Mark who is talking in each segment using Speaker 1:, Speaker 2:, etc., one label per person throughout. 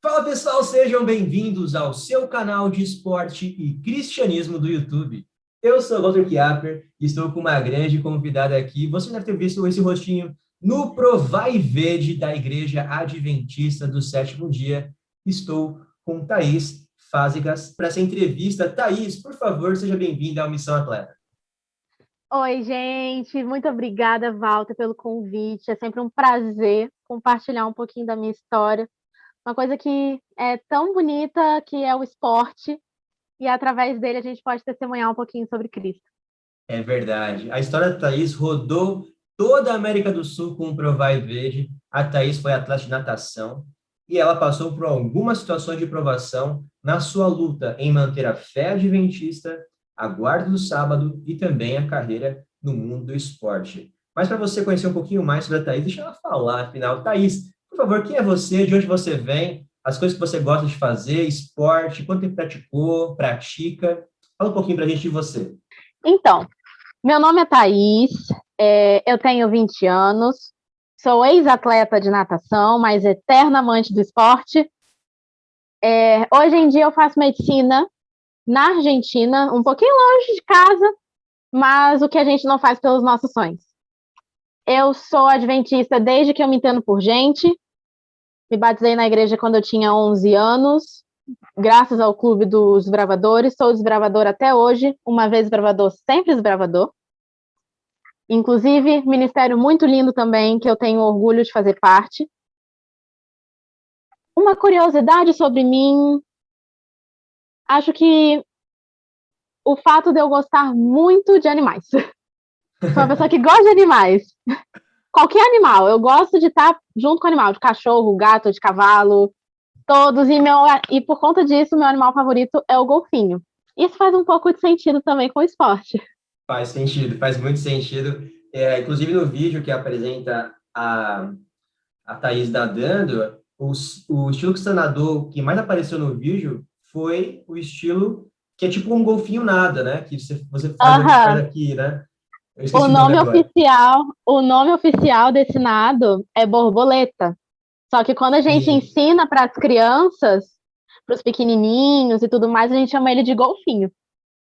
Speaker 1: Fala pessoal, sejam bem-vindos ao seu canal de esporte e cristianismo do YouTube. Eu sou o Walter Chiaper e estou com uma grande convidada aqui. Você deve ter visto esse rostinho no Provai Verde da Igreja Adventista do Sétimo Dia. Estou com Thaís Fázegas para essa entrevista. Thaís, por favor, seja bem-vinda ao Missão Atleta.
Speaker 2: Oi, gente, muito obrigada, Walter, pelo convite. É sempre um prazer compartilhar um pouquinho da minha história. Uma coisa que é tão bonita, que é o esporte, e através dele a gente pode testemunhar um pouquinho sobre Cristo.
Speaker 1: É verdade. A história da Thaís rodou toda a América do Sul com o Provai Verde. A Thaís foi atleta de natação e ela passou por algumas situações de provação na sua luta em manter a fé adventista, a guarda do sábado e também a carreira no mundo do esporte. Mas para você conhecer um pouquinho mais sobre a Thaís, deixa ela falar, afinal. Thaís, por favor, quem é você? De onde você vem? As coisas que você gosta de fazer, esporte, quanto tempo praticou, pratica? Fala um pouquinho para a gente de você.
Speaker 2: Então, meu nome é Thaís, eu tenho 20 anos, sou ex-atleta de natação, mas eterna amante do esporte. Hoje em dia eu faço medicina na Argentina, um pouquinho longe de casa, mas o que a gente não faz pelos nossos sonhos. Eu sou adventista desde que eu me entendo por gente. Me batizei na igreja quando eu tinha 11 anos, graças ao Clube dos Desbravadores. Sou desbravador até hoje, uma vez desbravador, sempre desbravador. Inclusive, ministério muito lindo também, que eu tenho orgulho de fazer parte. Uma curiosidade sobre mim, acho que o fato de eu gostar muito de animais. Sou uma pessoa que gosta de animais. Qualquer animal, eu gosto de estar junto com o animal, de cachorro, gato, de cavalo, todos, e por conta disso, meu animal favorito é o golfinho. Isso faz um pouco de sentido também com o esporte.
Speaker 1: Faz sentido, faz muito sentido. Inclusive no vídeo que apresenta a Thaís nadando, o estilo que você nadou que mais apareceu no vídeo foi o estilo que é tipo um golfinho nada, né? Que você faz o que faz
Speaker 2: Aham.
Speaker 1: aqui, né? Eu
Speaker 2: O
Speaker 1: esqueci o nome
Speaker 2: nome
Speaker 1: agora.
Speaker 2: oficial, o nome oficial desse nado é borboleta. Só que quando a gente
Speaker 1: Sim,
Speaker 2: ensina para as crianças, para os pequenininhos e tudo mais, a gente chama ele de golfinho.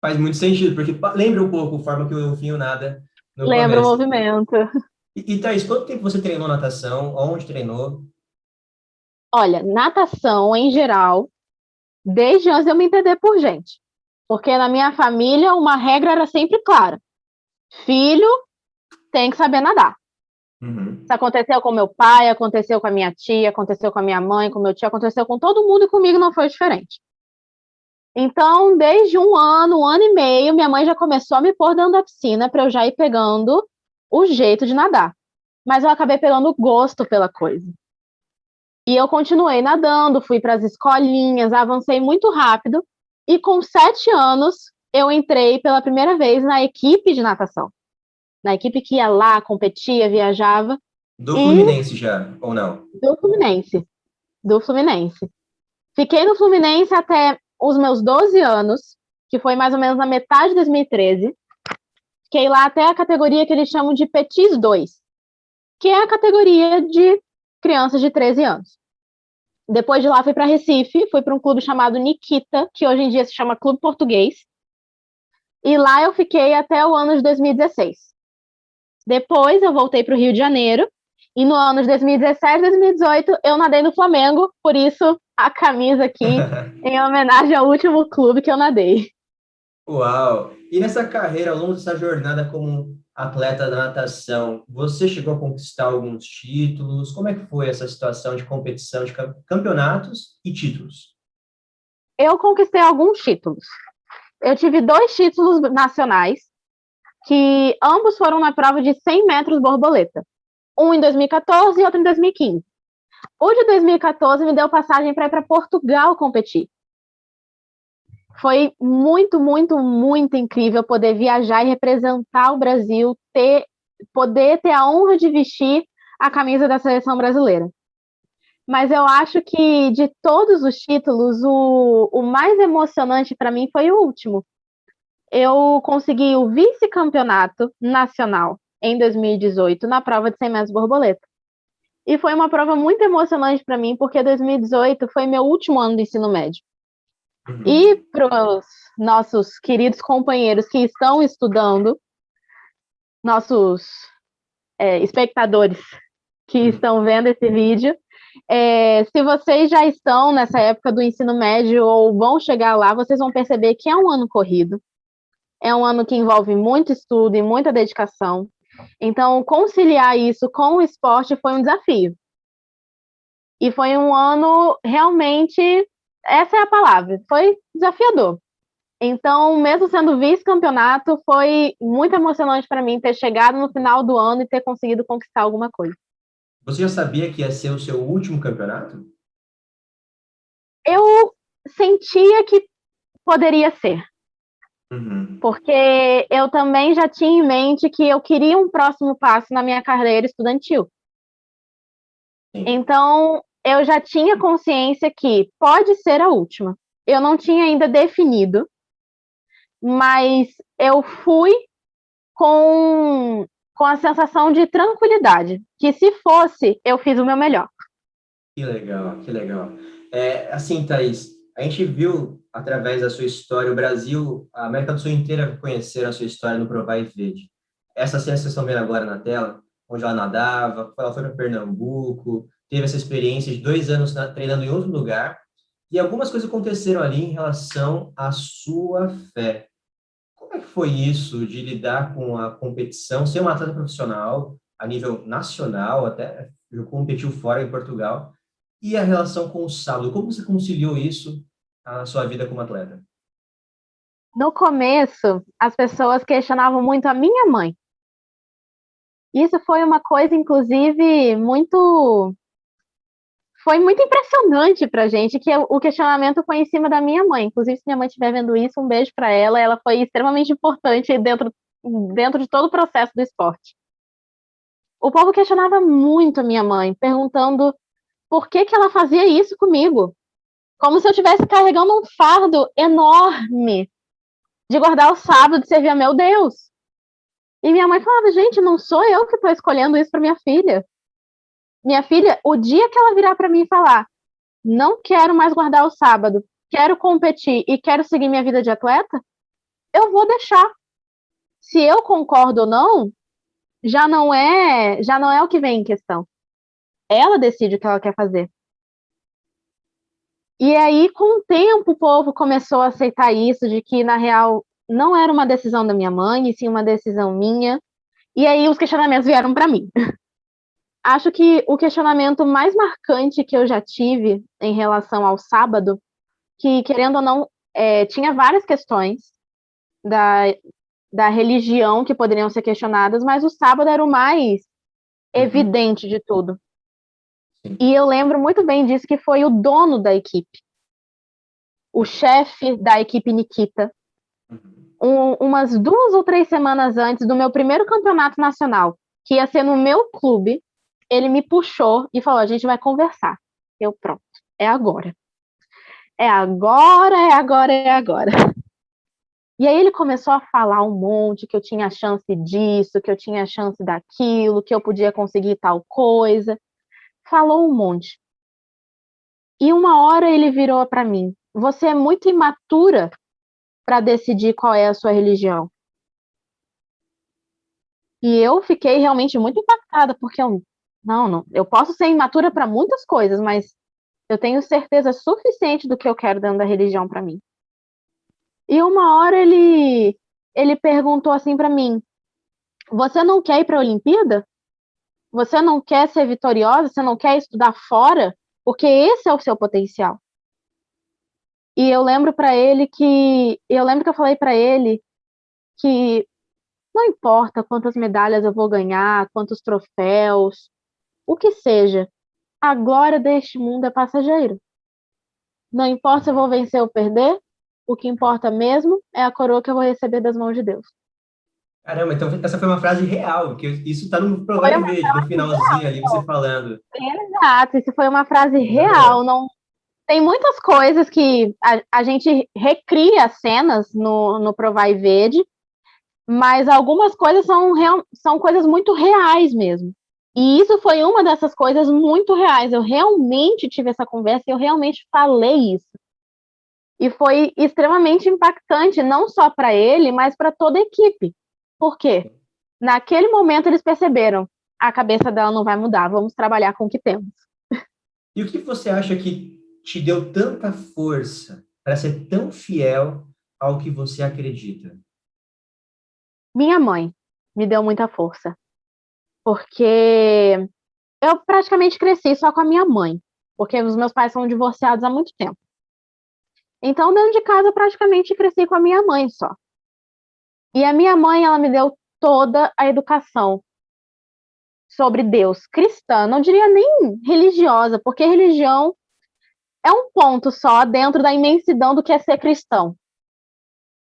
Speaker 1: faz muito sentido, porque lembra um pouco a forma que o golfinho nada no
Speaker 2: Lembra o
Speaker 1: começo.
Speaker 2: movimento.
Speaker 1: E Thaís, quanto tempo você treinou natação? Onde treinou?
Speaker 2: Olha, natação em geral, desde antes de eu me entender por gente. Porque na minha família uma regra era sempre clara: filho tem que saber nadar.
Speaker 1: Uhum.
Speaker 2: Isso aconteceu com meu pai, aconteceu com a minha tia, aconteceu com a minha mãe, com meu tio, aconteceu com todo mundo e comigo não foi diferente. Então, desde um ano e meio, minha mãe já começou a me pôr dentro da piscina para eu já ir pegando o jeito de nadar. Mas eu acabei pegando gosto pela coisa. E eu continuei nadando, fui para as escolinhas, avancei muito rápido. E com 7 anos, eu entrei pela primeira vez na equipe de natação. Na equipe que ia lá, competia, viajava.
Speaker 1: Do
Speaker 2: E
Speaker 1: Fluminense já, ou não?
Speaker 2: do Fluminense. Do Fluminense. Fiquei no Fluminense até os meus 12 anos, que foi mais ou menos na metade de 2013. Fiquei lá até a categoria que eles chamam de Petis 2, que é a categoria de crianças de 13 anos. Depois de lá fui para Recife, fui para um clube chamado Nikita, que hoje em dia se chama Clube Português, e lá eu fiquei até o ano de 2016. Depois eu voltei para o Rio de Janeiro, e no ano de 2017, 2018 eu nadei no Flamengo, por isso a camisa aqui em homenagem ao último clube que eu nadei.
Speaker 1: Uau! E nessa carreira, ao longo dessa jornada como atleta da natação, você chegou a conquistar alguns títulos? Como é que foi essa situação de competição de campeonatos e títulos?
Speaker 2: Eu conquistei alguns títulos. Eu tive 2 títulos nacionais, que ambos foram na prova de 100 metros borboleta. Um em 2014 e outro em 2015. O de 2014 me deu passagem para ir para Portugal competir. Foi muito, muito, muito incrível poder viajar e representar o Brasil, poder ter a honra de vestir a camisa da seleção brasileira. Mas eu acho que de todos os títulos, o mais emocionante para mim foi o último. Eu consegui o vice-campeonato nacional em 2018 na prova de 100 metros borboleta. E foi uma prova muito emocionante para mim, porque 2018 foi meu último ano do ensino médio. E
Speaker 1: Uhum.
Speaker 2: para os nossos queridos companheiros que estão estudando, nossos espectadores que
Speaker 1: Uhum.
Speaker 2: estão vendo esse vídeo, se vocês já estão nessa época do ensino médio ou vão chegar lá, vocês vão perceber que é um ano corrido, é um ano que envolve muito estudo e muita dedicação. Então, conciliar isso com o esporte foi um desafio. E foi um ano realmente, essa é a palavra, foi desafiador. Então, mesmo sendo vice-campeonato, foi muito emocionante para mim ter chegado no final do ano e ter conseguido conquistar alguma coisa.
Speaker 1: Você já sabia que ia ser o seu último campeonato?
Speaker 2: Eu sentia que poderia ser,
Speaker 1: Uhum.
Speaker 2: porque eu também já tinha em mente que eu queria um próximo passo na minha carreira estudantil.
Speaker 1: Sim.
Speaker 2: Então, eu já tinha consciência que pode ser a última. Eu não tinha ainda definido, mas eu fui com, com a sensação de tranquilidade, que se fosse, eu fiz o meu melhor.
Speaker 1: Que legal, que legal. Assim, Thaís, a gente viu através da sua história, o Brasil, a América do Sul inteira conheceram a sua história no Provai Verde. Essa cena que vocês estão vendo agora na tela, onde ela nadava, ela foi para Pernambuco, teve essa experiência de 2 anos treinando em outro lugar, e algumas coisas aconteceram ali em relação à sua fé. Como é que foi isso de lidar com a competição, ser uma atleta profissional a nível nacional, até competiu fora em Portugal, e a relação com o sábado? Como você conciliou isso na sua vida como atleta?
Speaker 2: No começo, as pessoas questionavam muito a minha mãe. Isso foi uma coisa, inclusive, foi muito impressionante pra gente, que o questionamento foi em cima da minha mãe. Inclusive, se minha mãe estiver vendo isso, um beijo para ela. Ela foi extremamente importante dentro de todo o processo do esporte. O povo questionava muito a minha mãe, perguntando por que que ela fazia isso comigo. Como se eu estivesse carregando um fardo enorme de guardar o sábado, de servir a meu Deus. E minha mãe falava, gente, não sou eu que estou escolhendo isso para minha filha. Minha filha, o dia que ela virar para mim e falar, não quero mais guardar o sábado, quero competir e quero seguir minha vida de atleta, eu vou deixar. Se eu concordo ou não, já não é o que vem em questão. Ela decide o que ela quer fazer. E aí, com o tempo, o povo começou a aceitar isso, de que, na real, não era uma decisão da minha mãe, e sim uma decisão minha. E aí, os questionamentos vieram para mim. Acho que o questionamento mais marcante que eu já tive em relação ao sábado, que, querendo ou não, tinha várias questões da, da religião que poderiam ser questionadas, mas o sábado era o mais
Speaker 1: Uhum.
Speaker 2: evidente de tudo.
Speaker 1: Sim.
Speaker 2: E eu lembro muito bem disso, que foi o dono da equipe, o chefe da equipe Nikita,
Speaker 1: Uhum.
Speaker 2: umas 2 ou 3 semanas antes do meu primeiro campeonato nacional, que ia ser no meu clube, ele me puxou e falou: a gente vai conversar. Eu, pronto, é agora. É agora, é agora, é agora. E aí ele começou a falar um monte, que eu tinha chance disso, que eu tinha chance daquilo, que eu podia conseguir tal coisa. Falou um monte. E uma hora ele virou para mim: você é muito imatura para decidir qual é a sua religião. E eu fiquei realmente muito impactada, porque não, eu posso ser imatura para muitas coisas, mas eu tenho certeza suficiente do que eu quero dentro da religião para mim. E uma hora ele perguntou assim para mim: você não quer ir para a Olimpíada? Você não quer ser vitoriosa? Você não quer estudar fora? Porque esse é o seu potencial. E eu lembro que eu falei para ele que não importa quantas medalhas eu vou ganhar, quantos troféus, o que seja, a glória deste mundo é passageiro. Não importa se eu vou vencer ou perder, o que importa mesmo é a coroa que eu vou receber das mãos de Deus.
Speaker 1: Caramba, então essa foi uma frase real, que isso está no
Speaker 2: Foi
Speaker 1: Provai
Speaker 2: uma
Speaker 1: Verde, no finalzinho ali, você falando.
Speaker 2: Exato, isso foi uma frase
Speaker 1: Aham.
Speaker 2: real. Não tem muitas coisas que a gente recria cenas no Provai Verde, mas algumas coisas são coisas muito reais mesmo. E isso foi uma dessas coisas muito reais. Eu realmente tive essa conversa e eu realmente falei isso. E foi extremamente impactante, não só para ele, mas para toda a equipe. Por quê? Naquele momento eles perceberam, a cabeça dela não vai mudar, vamos trabalhar com o que temos.
Speaker 1: E o que você acha que te deu tanta força para ser tão fiel ao que você acredita?
Speaker 2: Minha mãe me deu muita força, porque eu praticamente cresci só com a minha mãe, porque os meus pais são divorciados há muito tempo. Então, dentro de casa, eu praticamente cresci com a minha mãe só. E a minha mãe, ela me deu toda a educação sobre Deus, cristã, não diria nem religiosa, porque religião é um ponto só dentro da imensidão do que é ser cristão.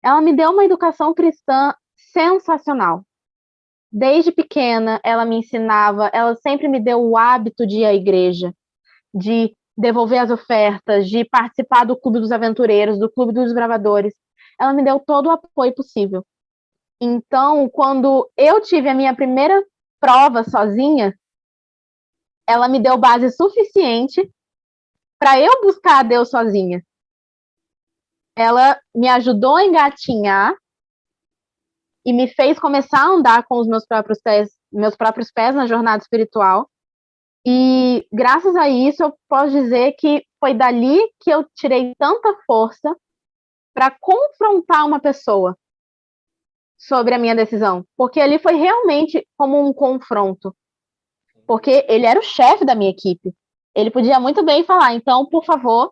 Speaker 2: Ela me deu uma educação cristã sensacional. Desde pequena, ela me ensinava, ela sempre me deu o hábito de ir à igreja, de devolver as ofertas, de participar do Clube dos Aventureiros, do Clube dos Bravadores. Ela me deu todo o apoio possível. Então, quando eu tive a minha primeira prova sozinha, ela me deu base suficiente para eu buscar a Deus sozinha. Ela me ajudou a engatinhar e me fez começar a andar com os meus próprios pés na jornada espiritual. E graças a isso eu posso dizer que foi dali que eu tirei tanta força para confrontar uma pessoa sobre a minha decisão, porque ali foi realmente como um confronto, porque ele era o chefe da minha equipe. Ele podia muito bem falar, então, por favor,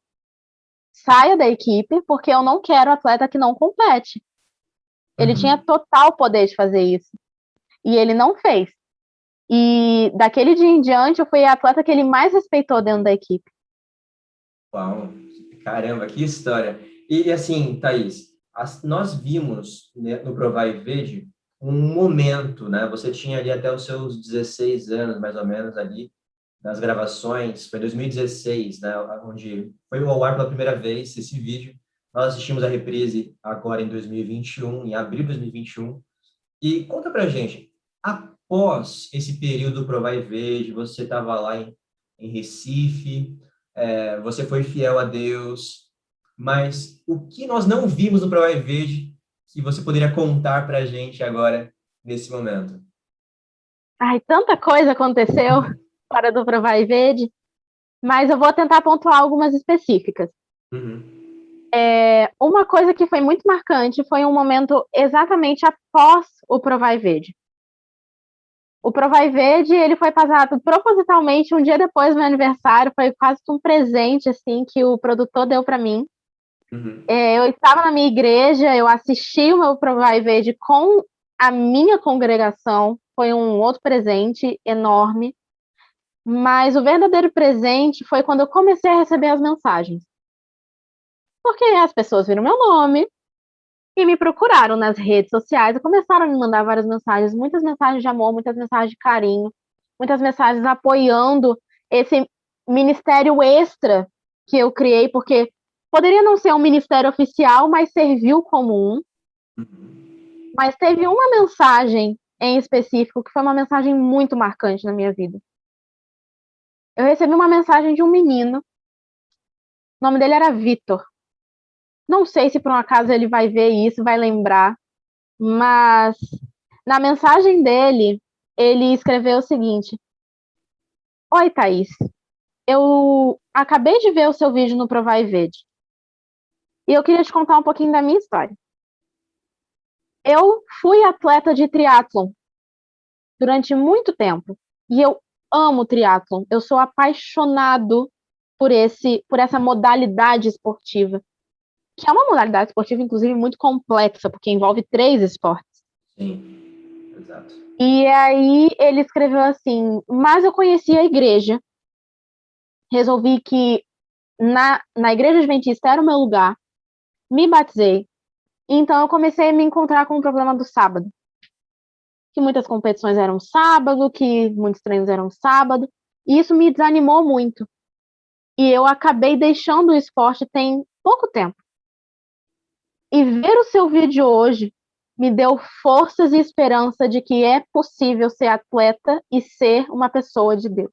Speaker 2: saia da equipe, porque eu não quero atleta que não compete. Ele tinha
Speaker 1: Uhum.
Speaker 2: total poder de fazer isso. E ele não fez. E daquele dia em diante, eu fui a atleta que ele mais respeitou dentro da equipe.
Speaker 1: Uau, caramba, que história. E assim, Thaís, nós vimos, né, no Provai Verde um momento, né? Você tinha ali até os seus 16 anos, mais ou menos, ali, nas gravações, foi 2016, né? Onde foi ao ar pela primeira vez esse vídeo. Nós assistimos a reprise agora em 2021, em abril de 2021. E conta pra gente, após esse período do Provai Verde, você estava lá em Recife, você foi fiel a Deus, mas o que nós não vimos no Provai Verde que você poderia contar pra gente agora, nesse momento?
Speaker 2: Ai, tanta coisa aconteceu fora do Provar e Verde, mas eu vou tentar pontuar algumas específicas.
Speaker 1: Uhum.
Speaker 2: Uma coisa que foi muito marcante foi um momento exatamente após o Provar e Verde. O Provai Verde, ele foi passado propositalmente um dia depois do meu aniversário, foi quase que um presente, assim, que o produtor deu para mim.
Speaker 1: Uhum.
Speaker 2: Eu estava na minha igreja, eu assisti o meu Provai Verde com a minha congregação, foi um outro presente enorme, mas o verdadeiro presente foi quando eu comecei a receber as mensagens. Porque as pessoas viram meu nome e me procuraram nas redes sociais e começaram a me mandar várias mensagens, muitas mensagens de amor, muitas mensagens de carinho, muitas mensagens apoiando esse ministério extra que eu criei, porque poderia não ser um ministério oficial, mas serviu como um.
Speaker 1: Uhum.
Speaker 2: Mas teve uma mensagem em específico que foi uma mensagem muito marcante na minha vida. Eu recebi uma mensagem de um menino, o nome dele era Vitor. Não sei se por um acaso ele vai ver isso, vai lembrar, mas na mensagem dele, ele escreveu o seguinte: Oi, Thaís, eu acabei de ver o seu vídeo no Provar e Verde e eu queria te contar um pouquinho da minha história. Eu fui atleta de triatlon durante muito tempo e eu amo triatlon. Eu sou apaixonado por essa modalidade esportiva, que é uma modalidade esportiva, inclusive, muito complexa, porque envolve 3 esportes.
Speaker 1: Sim, exato.
Speaker 2: E aí ele escreveu assim: mas eu conheci a igreja, resolvi que na igreja adventista era o meu lugar, me batizei, então eu comecei a me encontrar com o problema do sábado. Que muitas competições eram sábado, que muitos treinos eram sábado, e isso me desanimou muito. E eu acabei deixando o esporte tem pouco tempo. E ver o seu vídeo hoje me deu forças e esperança de que é possível ser atleta e ser uma pessoa de Deus.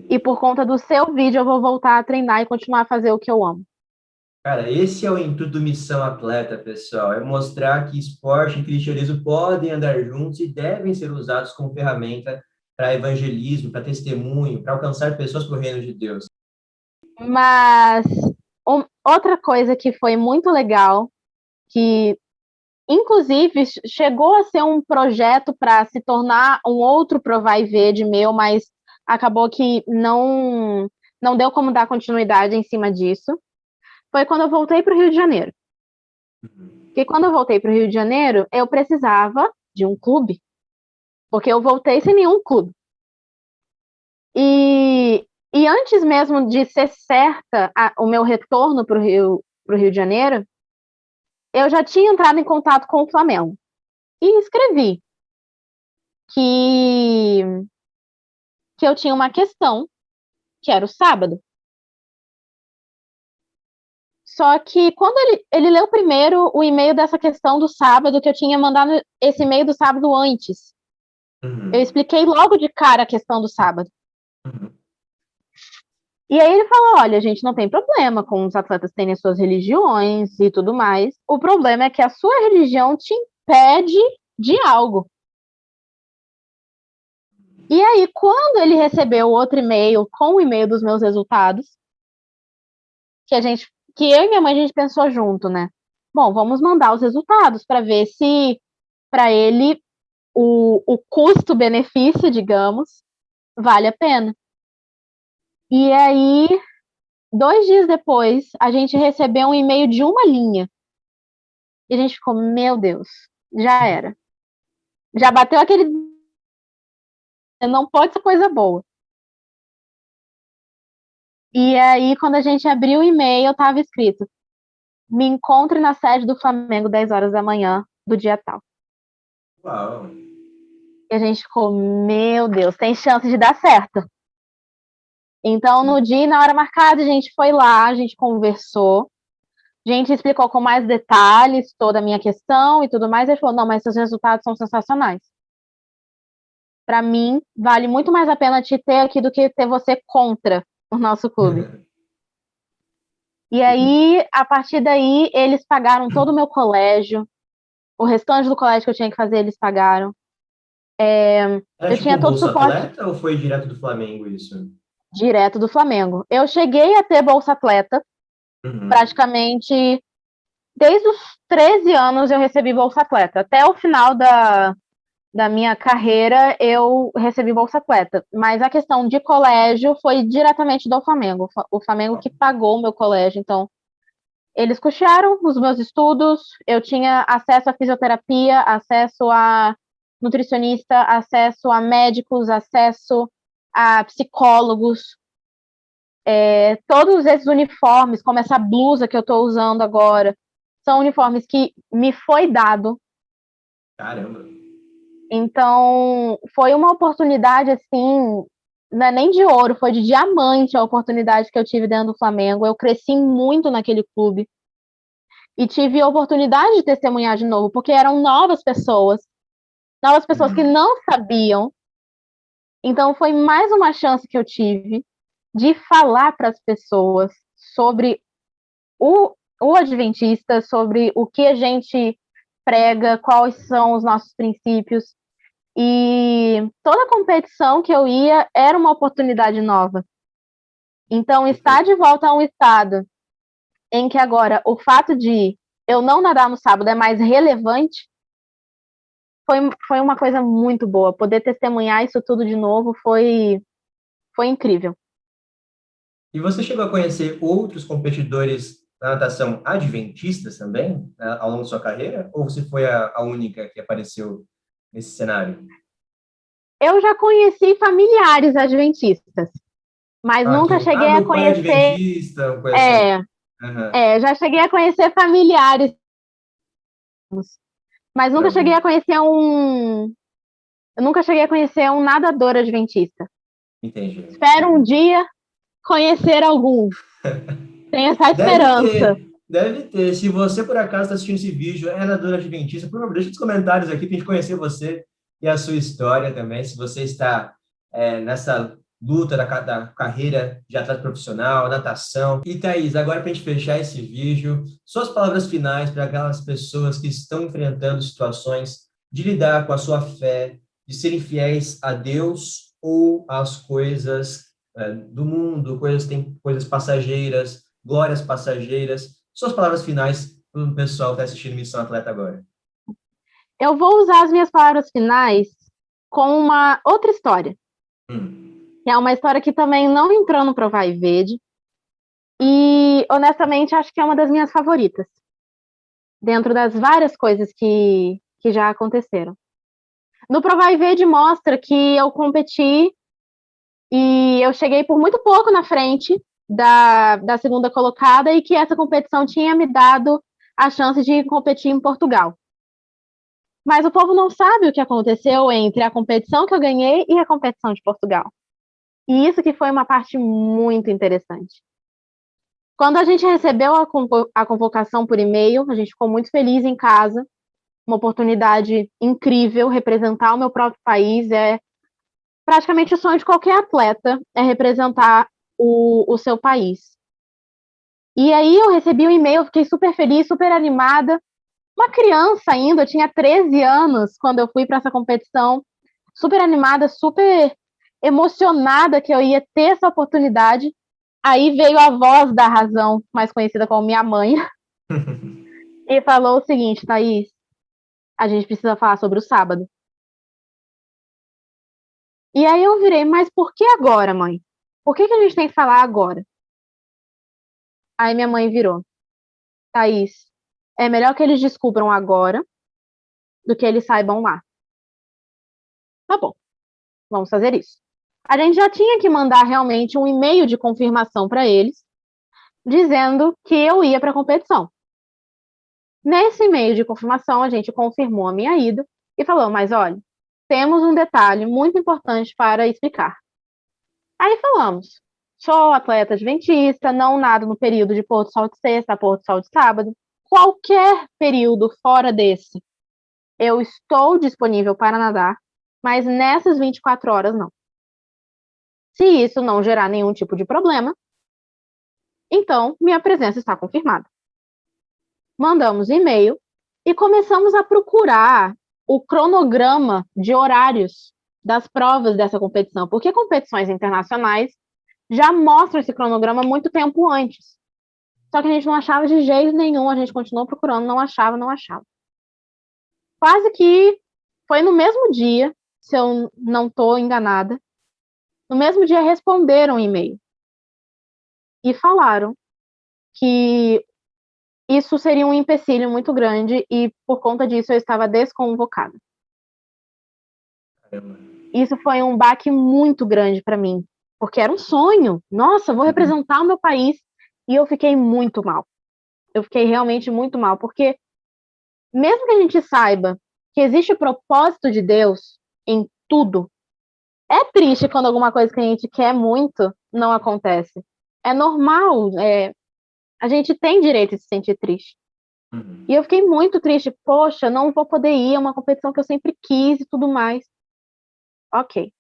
Speaker 2: E por conta do seu vídeo, eu vou voltar a treinar e continuar a fazer o que eu amo.
Speaker 1: Cara, esse é o intuito do Missão Atleta, pessoal, é mostrar que esporte e cristianismo podem andar juntos e devem ser usados como ferramenta para evangelismo, para testemunho, para alcançar pessoas para o reino de Deus.
Speaker 2: Mas outra coisa que foi muito legal, que inclusive chegou a ser um projeto para se tornar um outro Provai Verde meu, mas acabou que não deu como dar continuidade em cima disso, foi quando eu voltei para o Rio de Janeiro. Porque quando eu voltei para o Rio de Janeiro, eu precisava de um clube, porque eu voltei sem nenhum clube. E antes mesmo de ser certa o meu retorno para o Rio de Janeiro, eu já tinha entrado em contato com o Flamengo e escrevi que eu tinha uma questão, que era o sábado. Só que quando ele leu primeiro o e-mail dessa questão do sábado, que eu tinha mandado esse e-mail do sábado antes, eu expliquei logo de cara a questão do sábado. E aí ele falou, olha, a gente não tem problema com os atletas terem as suas religiões e tudo mais. O problema é que a sua religião te impede de algo. E aí, quando ele recebeu outro e-mail com o e-mail dos meus resultados, que eu e minha mãe, a gente pensou junto, né? Bom, vamos mandar os resultados para ver se, para ele, o custo-benefício, digamos, vale a pena. E aí, 2 dias depois, a gente recebeu um e-mail de uma linha. E a gente ficou, meu Deus, já era. Já bateu aquele... Não pode ser coisa boa. E aí, quando a gente abriu o e-mail, estava escrito: me encontre na sede do Flamengo 10 horas da manhã do dia tal.
Speaker 1: Uau!
Speaker 2: E a gente ficou, meu Deus, tem chance de dar certo. Então, no dia e na hora marcada, a gente foi lá, a gente conversou, a gente explicou com mais detalhes toda a minha questão e tudo mais. Ele falou, não, mas seus resultados são sensacionais. Para mim, vale muito mais a pena te ter aqui do que ter você contra o nosso clube. E aí, a partir daí, eles pagaram todo o meu colégio, o restante do colégio que eu tinha que fazer, eles pagaram.
Speaker 1: Era
Speaker 2: Eu
Speaker 1: tipo
Speaker 2: tinha todo o
Speaker 1: Bolsa
Speaker 2: suporte
Speaker 1: Atleta ou foi direto do Flamengo isso?
Speaker 2: direto do Flamengo. Eu cheguei a ter Bolsa Atleta, praticamente desde os 13 anos eu recebi Bolsa Atleta. Até o final da minha carreira eu recebi Bolsa Atleta. Mas a questão de colégio foi diretamente do Flamengo. O Flamengo que pagou o meu colégio. Então, eles custearam os meus estudos, eu tinha acesso à fisioterapia, acesso a nutricionista, acesso a médicos, acesso a psicólogos. Todos esses uniformes, como essa blusa que eu estou usando agora, são uniformes que me foi dado.
Speaker 1: Caramba!
Speaker 2: Então, foi uma oportunidade, assim, não é nem de ouro, foi de diamante a oportunidade que eu tive dentro do Flamengo. Eu cresci muito naquele clube. E tive a oportunidade de testemunhar de novo, porque eram novas pessoas que não sabiam. Então, foi mais uma chance que eu tive de falar para as pessoas sobre o Adventista, sobre o que a gente prega, quais são os nossos princípios. E toda competição que eu ia era uma oportunidade nova. Então, estar de volta a um estado em que agora o fato de eu não nadar no sábado é mais relevante, foi uma coisa muito boa. Poder testemunhar isso tudo de novo foi incrível.
Speaker 1: E você chegou a conhecer outros competidores na natação adventistas também, ao longo da sua carreira? Ou você foi a única que apareceu nesse cenário?
Speaker 2: Eu já conheci familiares adventistas, mas nunca cheguei a
Speaker 1: Meu pai é
Speaker 2: conhecer.
Speaker 1: adventista, uma coisa assim. Aham.
Speaker 2: Já cheguei a conhecer familiares, mas nunca cheguei a conhecer eu nunca cheguei a conhecer um nadador adventista.
Speaker 1: Entendi.
Speaker 2: Espero um dia conhecer algum. Tenho essa
Speaker 1: Deve
Speaker 2: esperança.
Speaker 1: ter, Deve ter. Se você, por acaso, está assistindo esse vídeo, é nadadora adventista, por favor, deixa nos comentários aqui para a gente conhecer você e a sua história também. Se você está nessa luta da carreira de atleta profissional, natação. E, Thaís, agora para a gente fechar esse vídeo, suas palavras finais para aquelas pessoas que estão enfrentando situações de lidar com a sua fé, de serem fiéis a Deus ou às coisas do mundo, tem coisas passageiras, glórias passageiras. Suas palavras finais para o pessoal que está assistindo Missão Atleta agora.
Speaker 2: Eu vou usar as minhas palavras finais com uma outra história, que é uma história que também não entrou no Pro Vai Verde, e honestamente acho que é uma das minhas favoritas, dentro das várias coisas que já aconteceram. No Pro Vai Verde mostra que eu competi e eu cheguei por muito pouco na frente da segunda colocada e que essa competição tinha me dado a chance de competir em Portugal. Mas o povo não sabe o que aconteceu entre a competição que eu ganhei e a competição de Portugal. E isso que foi uma parte muito interessante. Quando a gente recebeu a convocação por e-mail, a gente ficou muito feliz em casa, uma oportunidade incrível, representar o meu próprio país, é praticamente o sonho de qualquer atleta, é representar o seu país. E aí eu recebi o e-mail, fiquei super feliz, super animada, uma criança ainda, eu tinha 13 anos quando eu fui para essa competição, super animada, super emocionada que eu ia ter essa oportunidade. Aí veio a voz da razão, mais conhecida como minha mãe, e falou o seguinte: Thaís, a gente precisa falar sobre o sábado. E aí eu virei, mas por que agora, mãe? Por que a gente tem que falar agora? Aí minha mãe virou: Thaís, é melhor que eles descubram agora do que eles saibam lá. Tá bom, vamos fazer isso. A gente já tinha que mandar realmente um e-mail de confirmação para eles, dizendo que eu ia para a competição. Nesse e-mail de confirmação, a gente confirmou a minha ida e falou: mas olha, temos um detalhe muito importante para explicar. Aí falamos: sou atleta adventista, não nado no período de pôr do sol de sexta a pôr do sol de sábado. Qualquer período fora desse, eu estou disponível para nadar, mas nessas 24 horas não. Se isso não gerar nenhum tipo de problema, então minha presença está confirmada. Mandamos e-mail e começamos a procurar o cronograma de horários das provas dessa competição, porque competições internacionais já mostram esse cronograma muito tempo antes. Só que a gente não achava de jeito nenhum, a gente continuou procurando, não achava, não achava. Quase que foi no mesmo dia, se eu não estou enganada, no mesmo dia responderam um e-mail e falaram que isso seria um empecilho muito grande e, por conta disso, eu estava desconvocada. Isso foi um baque muito grande para mim, porque era um sonho. Nossa, vou representar o meu país. E eu fiquei muito mal. Eu fiquei realmente muito mal, porque mesmo que a gente saiba que existe o propósito de Deus em tudo, é triste quando alguma coisa que a gente quer muito não acontece. É normal, a gente tem direito de se sentir triste. E eu fiquei muito triste. Poxa, não vou poder ir a uma competição que eu sempre quis e tudo mais. Ok.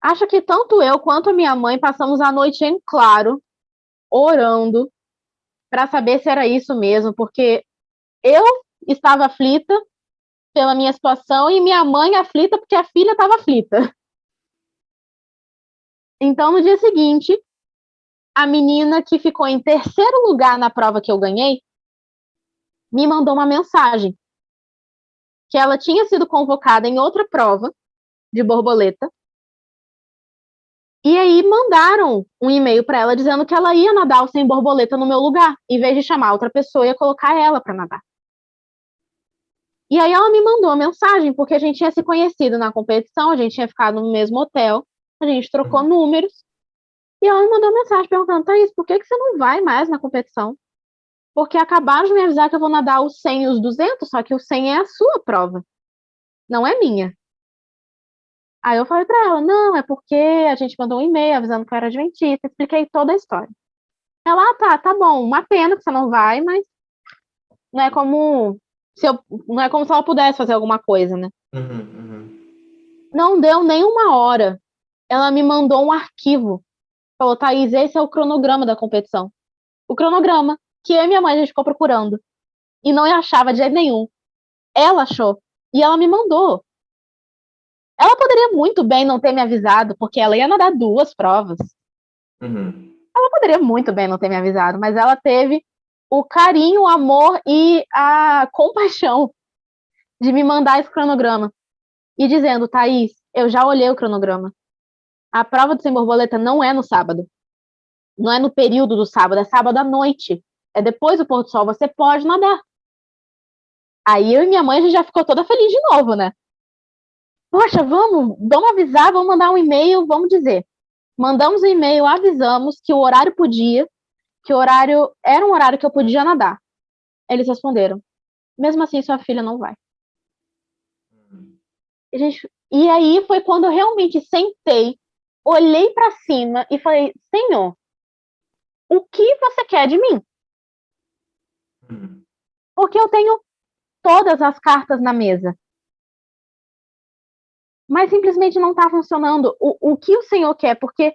Speaker 2: Acho que tanto eu quanto a minha mãe passamos a noite em claro, orando, para saber se era isso mesmo, porque eu estava aflita pela minha situação e minha mãe aflita porque a filha estava aflita. Então, no dia seguinte, a menina que ficou em terceiro lugar na prova que eu ganhei me mandou uma mensagem que ela tinha sido convocada em outra prova de borboleta. E aí mandaram um e-mail para ela dizendo que ela ia nadar o sem borboleta no meu lugar, em vez de chamar outra pessoa e colocar ela para nadar. E aí ela me mandou a mensagem, porque a gente tinha se conhecido na competição, a gente tinha ficado no mesmo hotel, a gente trocou números, e ela me mandou uma mensagem perguntando: Thaís, por que você não vai mais na competição? Porque acabaram de me avisar que eu vou nadar os 100 e os 200, só que o 100 é a sua prova, não é minha. Aí eu falei pra ela: não, é porque a gente mandou um e-mail avisando que eu era adventista, expliquei toda a história. Ela: tá bom, uma pena que você não vai, mas não é como não é como se ela pudesse fazer alguma coisa, né?
Speaker 1: Uhum, uhum.
Speaker 2: Não deu nem uma hora. Ela me mandou um arquivo. Falou, Thaís, esse é o cronograma da competição. O cronograma que eu e minha mãe a gente ficou procurando. E não achava de jeito nenhum. Ela achou. E ela me mandou. Ela poderia muito bem não ter me avisado, porque ela ia nadar 2 provas.
Speaker 1: Uhum.
Speaker 2: Ela poderia muito bem não ter me avisado, mas ela teve o carinho, o amor e a compaixão de me mandar esse cronograma. E dizendo, Thaís, eu já olhei o cronograma. A prova do sem borboleta não é no sábado. Não é no período do sábado, é sábado à noite. É depois do pôr do sol, você pode nadar. Aí eu e minha mãe, a gente já ficou toda feliz de novo, né? Poxa, vamos avisar, vamos mandar um e-mail, vamos dizer. Mandamos um e-mail, avisamos que o horário podia, que o horário era um horário que eu podia nadar. Eles responderam, mesmo assim sua filha não vai. E aí foi quando eu realmente sentei, olhei para cima e falei, Senhor, o que você quer de mim?
Speaker 1: Uhum.
Speaker 2: Porque eu tenho todas as cartas na mesa. Mas simplesmente não está funcionando. O que o Senhor quer? Porque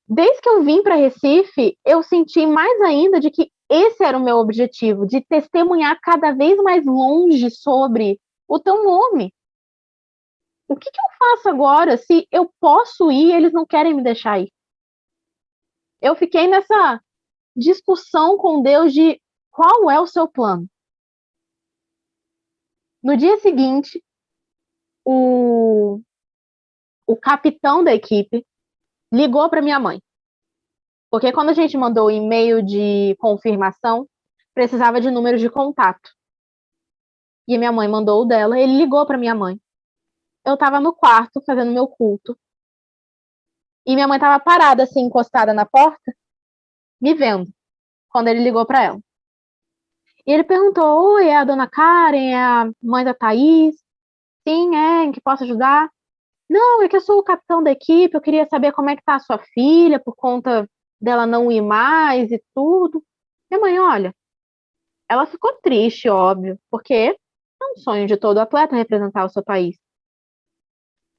Speaker 2: desde que eu vim para Recife, eu senti mais ainda de que esse era o meu objetivo, de testemunhar cada vez mais longe sobre o teu nome. O que eu faço agora se eu posso ir e eles não querem me deixar ir? Eu fiquei nessa discussão com Deus de qual é o seu plano. No dia seguinte, o, o capitão da equipe ligou para minha mãe. Porque quando a gente mandou o e-mail de confirmação, precisava de número de contato. E minha mãe mandou o dela, ele ligou para minha mãe. Eu estava no quarto fazendo meu culto. E minha mãe estava parada assim, encostada na porta, me vendo, quando ele ligou para ela. E ele perguntou: Oi, é a dona Karen? É a mãe da Thaís? Sim, é, em que posso ajudar? Não, é que eu sou o capitão da equipe, eu queria saber como é que tá a sua filha, por conta dela não ir mais e tudo. Minha mãe, olha, ela ficou triste, óbvio, porque é um sonho de todo atleta representar o seu país.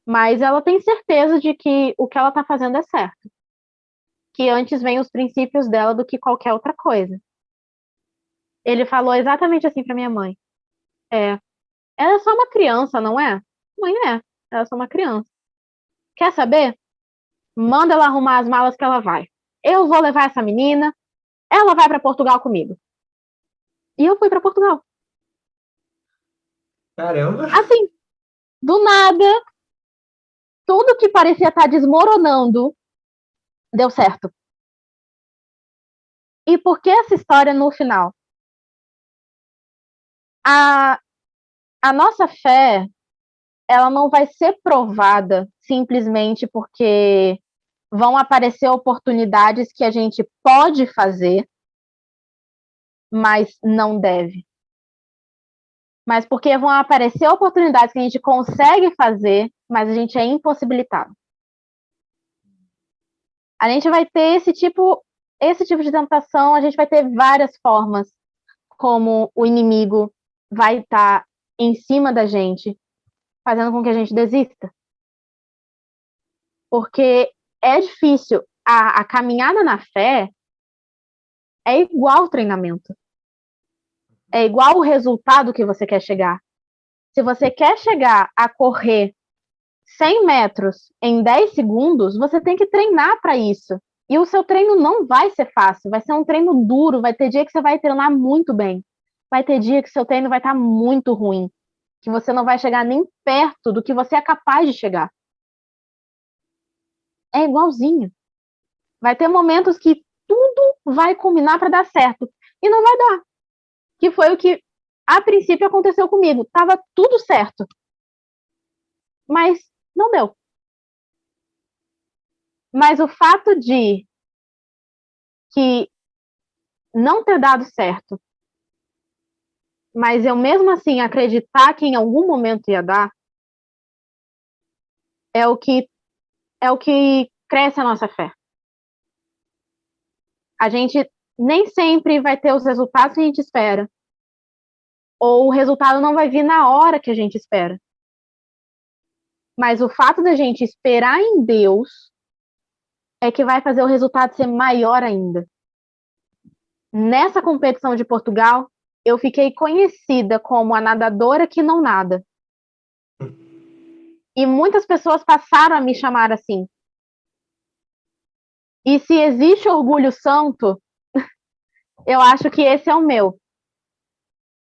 Speaker 2: Mas ela tem certeza de que o que ela tá fazendo é certo. Que antes vem os princípios dela do que qualquer outra coisa. Ele falou exatamente assim pra minha mãe. É, ela é só uma criança, não é? Mãe, ela é só uma criança. Quer saber? Manda ela arrumar as malas que ela vai. Eu vou levar essa menina, ela vai para Portugal comigo. E eu fui para Portugal.
Speaker 1: Caramba!
Speaker 2: Assim, do nada, tudo que parecia estar desmoronando deu certo. E por que essa história no final? A, a nossa fé, ela não vai ser provada simplesmente porque vão aparecer oportunidades que a gente pode fazer, mas não deve. Mas porque vão aparecer oportunidades que a gente consegue fazer, mas a gente é impossibilitado. A gente vai ter esse tipo de tentação, a gente vai ter várias formas como o inimigo vai estar em cima da gente, fazendo com que a gente desista. Porque é difícil. A caminhada na fé é igual ao treinamento. É igual o resultado que você quer chegar. Se você quer chegar a correr 100 metros em 10 segundos, você tem que treinar para isso. E o seu treino não vai ser fácil, vai ser um treino duro, vai ter dia que você vai treinar muito bem. Vai ter dia que seu treino vai estar muito ruim, que você não vai chegar nem perto do que você é capaz de chegar. É igualzinho. Vai ter momentos que tudo vai combinar para dar certo e não vai dar. Que foi o que a princípio aconteceu comigo. Tava tudo certo, mas não deu. Mas o fato de que não ter dado certo, mas eu mesmo assim acreditar que em algum momento ia dar, é o que cresce a nossa fé. A gente nem sempre vai ter os resultados que a gente espera. Ou o resultado não vai vir na hora que a gente espera. Mas o fato da gente esperar em Deus é que vai fazer o resultado ser maior ainda. Nessa competição de Portugal, eu fiquei conhecida como a nadadora que não nada. E muitas pessoas passaram a me chamar assim. E se existe orgulho santo, eu acho que esse é o meu.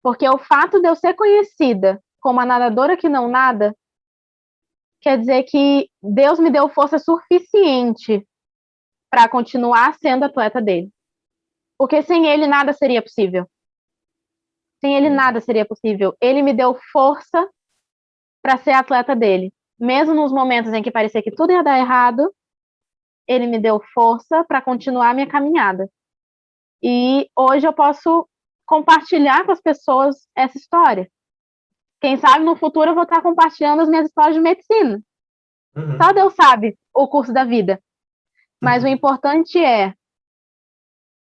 Speaker 2: Porque o fato de eu ser conhecida como a nadadora que não nada, quer dizer que Deus me deu força suficiente para continuar sendo atleta dele. Porque sem ele nada seria possível. Sem ele nada seria possível. Ele me deu força para ser atleta dele. Mesmo nos momentos em que parecia que tudo ia dar errado, ele me deu força para continuar a minha caminhada. E hoje eu posso compartilhar com as pessoas essa história. Quem sabe no futuro eu vou estar compartilhando as minhas histórias de medicina. Só Deus sabe o curso da vida. Mas o importante é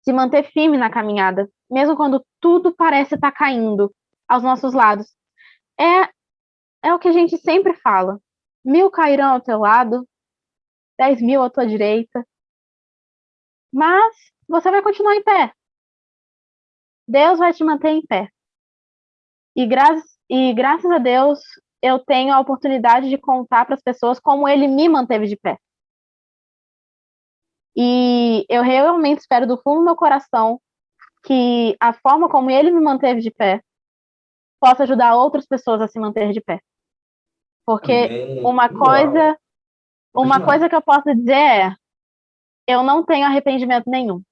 Speaker 2: se manter firme na caminhada, mesmo quando tudo parece estar caindo aos nossos lados. É o que a gente sempre fala. 1000 cairão ao teu lado, 10.000 à tua direita, mas você vai continuar em pé. Deus vai te manter em pé. E graças a Deus, eu tenho a oportunidade de contar para as pessoas como ele me manteve de pé. E eu realmente espero do fundo do meu coração que a forma como ele me manteve de pé possa ajudar outras pessoas a se manter de pé. Porque
Speaker 1: Amém.
Speaker 2: uma coisa que eu posso dizer é: eu não tenho arrependimento nenhum.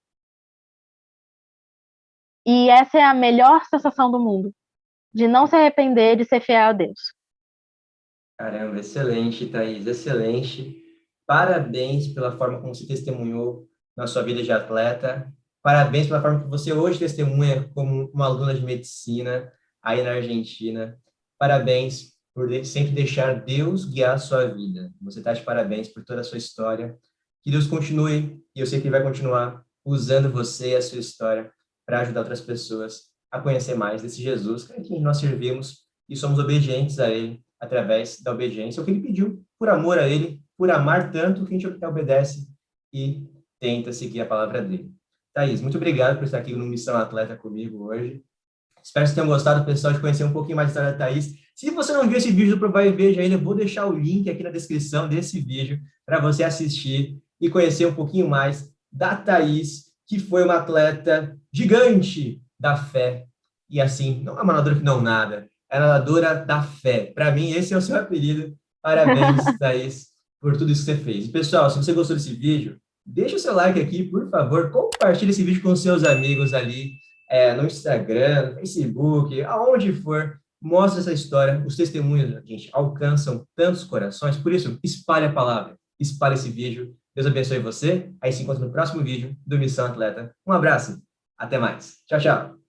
Speaker 2: E essa é a melhor sensação do mundo, de não se arrepender de ser fiel a Deus.
Speaker 1: Caramba, excelente, Thaís, excelente. Parabéns pela forma como você testemunhou na sua vida de atleta. Parabéns pela forma que você hoje testemunha como uma aluna de medicina aí na Argentina. Parabéns por sempre deixar Deus guiar a sua vida. Você está de parabéns por toda a sua história. Que Deus continue, e eu sei que Ele vai continuar usando você e a sua história para ajudar outras pessoas a conhecer mais desse Jesus a quem nós servimos e somos obedientes a Ele através da obediência, o que Ele pediu, por amor a Ele, por amar tanto que a gente obedece e tenta seguir a palavra dele. Thaís, muito obrigado por estar aqui no Missão Atleta comigo hoje. Espero que vocês tenham gostado, pessoal, de conhecer um pouquinho mais da história da Thaís. Se você não viu esse vídeo do Provai e Veja ainda, eu vou deixar o link aqui na descrição desse vídeo para você assistir e conhecer um pouquinho mais da Thaís, que foi uma atleta gigante da fé. E assim, não é uma nadadora que não nada, é a nadadora da fé. Para mim, esse é o seu apelido. Parabéns, Thaís, por tudo isso que você fez. E, pessoal, se você gostou desse vídeo, deixa o seu like aqui, por favor. Compartilhe esse vídeo com seus amigos ali, no Instagram, no Facebook, aonde for. Mostra essa história. Os testemunhos, gente, alcançam tantos corações. Por isso, espalhe a palavra. Espalhe esse vídeo. Deus abençoe você. Aí se encontra no próximo vídeo do Missão Atleta. Um abraço. Até mais. Tchau, tchau.